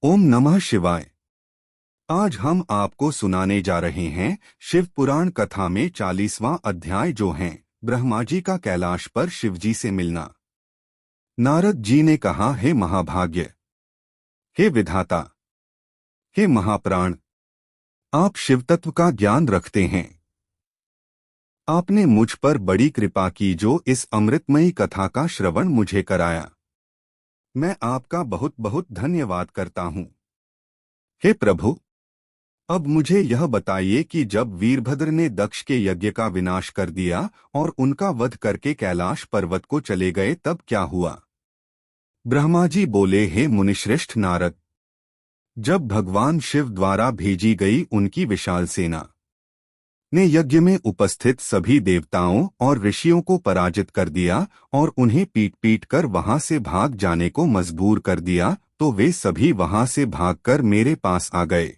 ओम नमः शिवाय। आज हम आपको सुनाने जा रहे हैं शिव पुराण कथा में 40वां अध्याय जो है ब्रह्मा जी का कैलाश पर शिवजी से मिलना। नारद जी ने कहा, हे महाभाग्य, हे विधाता, हे महाप्राण, आप शिव तत्व का ज्ञान रखते हैं। आपने मुझ पर बड़ी कृपा की जो इस अमृतमयी कथा का श्रवण मुझे कराया। मैं आपका बहुत बहुत धन्यवाद करता हूँ। हे प्रभु, अब मुझे यह बताइए कि जब वीरभद्र ने दक्ष के यज्ञ का विनाश कर दिया और उनका वध करके कैलाश पर्वत को चले गए तब क्या हुआ। ब्रह्मा जी बोले, हे मुनिश्रेष्ठ नारद, जब भगवान शिव द्वारा भेजी गई उनकी विशाल सेना ने यज्ञ में उपस्थित सभी देवताओं और ऋषियों को पराजित कर दिया और उन्हें पीट पीट कर वहां से भाग जाने को मजबूर कर दिया, तो वे सभी वहां से भागकर मेरे पास आ गए।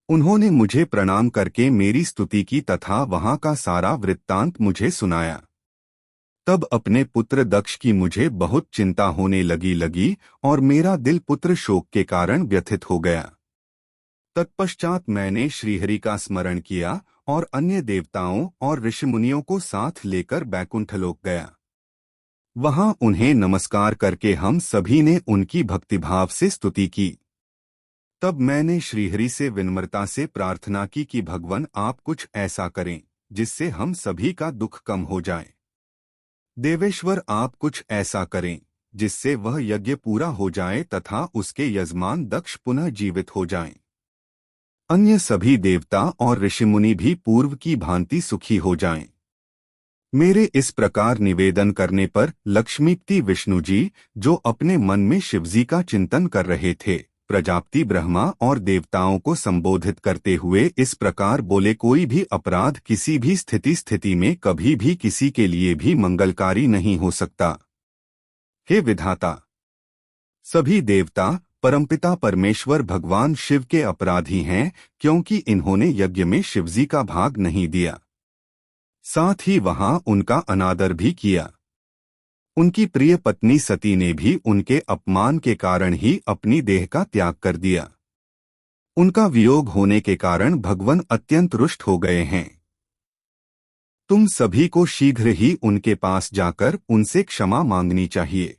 उन्होंने मुझे प्रणाम करके मेरी स्तुति की तथा वहां का सारा वृत्तांत मुझे सुनाया। तब अपने पुत्र दक्ष की मुझे बहुत चिंता होने लगी और मेरा दिल पुत्र शोक के कारण व्यथित हो गया। तत्पश्चात मैंने श्रीहरि का स्मरण किया और अन्य देवताओं और ऋषिमुनियों को साथ लेकर बैकुंठलोक गया। वहां उन्हें नमस्कार करके हम सभी ने उनकी भक्तिभाव से स्तुति की। तब मैंने श्रीहरि से विनम्रता से प्रार्थना की कि भगवान, आप कुछ ऐसा करें जिससे हम सभी का दुख कम हो जाए। देवेश्वर, आप कुछ ऐसा करें जिससे वह यज्ञ पूरा हो जाए तथा उसके यजमान दक्ष पुनः जीवित हो जाएं। अन्य सभी देवता और ऋषिमुनि भी पूर्व की भांति सुखी हो जाएं। मेरे इस प्रकार निवेदन करने पर लक्ष्मीपति विष्णु जी, जो अपने मन में शिवजी का चिंतन कर रहे थे, प्रजापति ब्रह्मा और देवताओं को संबोधित करते हुए इस प्रकार बोले, कोई भी अपराध किसी भी स्थिति में कभी भी किसी के लिए भी मंगलकारी नहीं हो सकता। हे विधाता, सभी देवता परमपिता परमेश्वर भगवान शिव के अपराधी हैं, क्योंकि इन्होंने यज्ञ में शिवजी का भाग नहीं दिया, साथ ही वहां उनका अनादर भी किया। उनकी प्रिय पत्नी सती ने भी उनके अपमान के कारण ही अपनी देह का त्याग कर दिया। उनका वियोग होने के कारण भगवान अत्यंत रुष्ट हो गए हैं। तुम सभी को शीघ्र ही उनके पास जाकर उनसे क्षमा मांगनी चाहिए।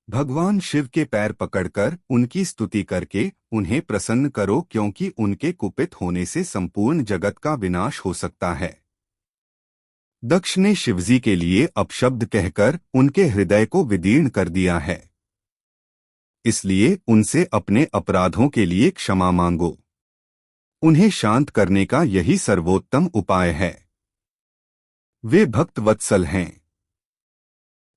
भगवान शिव के पैर पकड़कर उनकी स्तुति करके उन्हें प्रसन्न करो, क्योंकि उनके कुपित होने से संपूर्ण जगत का विनाश हो सकता है। दक्ष ने शिवजी के लिए अपशब्द कहकर उनके हृदय को विदीर्ण कर दिया है, इसलिए उनसे अपने अपराधों के लिए क्षमा मांगो। उन्हें शांत करने का यही सर्वोत्तम उपाय है। वे भक्त वत्सल हैं।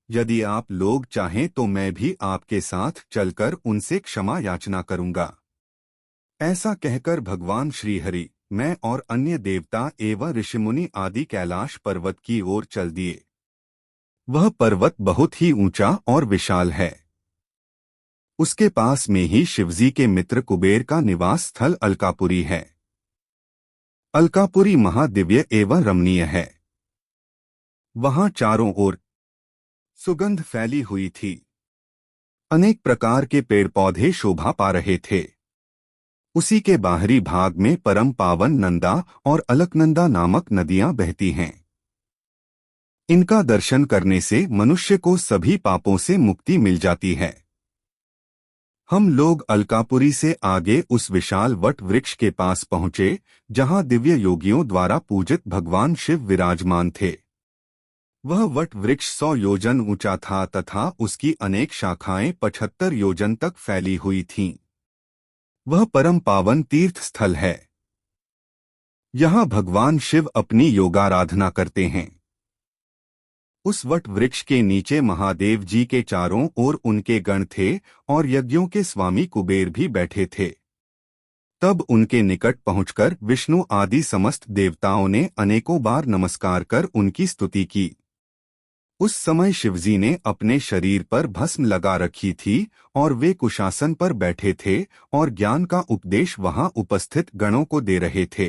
यदि आप लोग चाहें तो मैं भी आपके साथ चलकर उनसे क्षमा याचना करूंगा। ऐसा कहकर भगवान श्रीहरि, मैं और अन्य देवता एवं ऋषिमुनि आदि कैलाश पर्वत की ओर चल दिए। वह पर्वत बहुत ही ऊंचा और विशाल है। उसके पास में ही शिवजी के मित्र कुबेर का निवास स्थल अलकापुरी है। अलकापुरी महादिव्य एवं रमणीय है। वहां चारों ओर सुगंध फैली हुई थी। अनेक प्रकार के पेड़ पौधे शोभा पा रहे थे। उसी के बाहरी भाग में परम पावन नंदा और अलकनंदा नामक नदियां बहती हैं। इनका दर्शन करने से मनुष्य को सभी पापों से मुक्ति मिल जाती है। हम लोग अलकापुरी से आगे उस विशाल वट वृक्ष के पास पहुंचे, जहां दिव्य योगियों द्वारा पूजित भगवान शिव विराजमान थे। वह वट वृक्ष 100 योजन ऊंचा था तथा उसकी अनेक शाखाएं 75 योजन तक फैली हुई थीं। वह परम पावन तीर्थ स्थल है। यहाँ भगवान शिव अपनी योगाराधना करते हैं। उस वट वृक्ष के नीचे महादेव जी के चारों ओर उनके गण थे और यज्ञों के स्वामी कुबेर भी बैठे थे। तब उनके निकट पहुंचकर विष्णु आदि समस्त देवताओं ने अनेकों बार नमस्कार कर उनकी स्तुति की। उस समय शिवजी ने अपने शरीर पर भस्म लगा रखी थी और वे कुशासन पर बैठे थे और ज्ञान का उपदेश वहां उपस्थित गणों को दे रहे थे।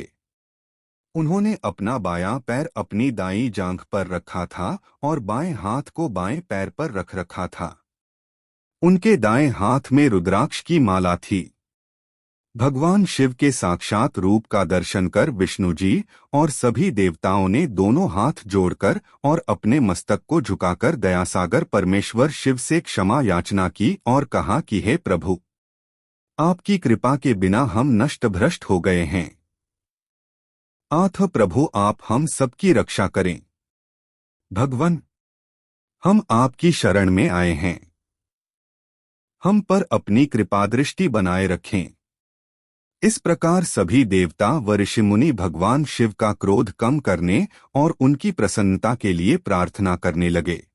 उन्होंने अपना बायां पैर अपनी दाईं जांघ पर रखा था और बाएं हाथ को बाएं पैर पर रख रखा था। उनके दाएं हाथ में रुद्राक्ष की माला थी। भगवान शिव के साक्षात रूप का दर्शन कर विष्णु जी और सभी देवताओं ने दोनों हाथ जोड़कर और अपने मस्तक को झुकाकर दयासागर परमेश्वर शिव से क्षमा याचना की और कहा कि हे प्रभु, आपकी कृपा के बिना हम नष्ट भ्रष्ट हो गए हैं। आथ प्रभु, आप हम सबकी रक्षा करें। भगवन, हम आपकी शरण में आए हैं। हम पर अपनी कृपा दृष्टि बनाए रखें। इस प्रकार सभी देवता व ऋषिमुनि भगवान शिव का क्रोध कम करने और उनकी प्रसन्नता के लिए प्रार्थना करने लगे।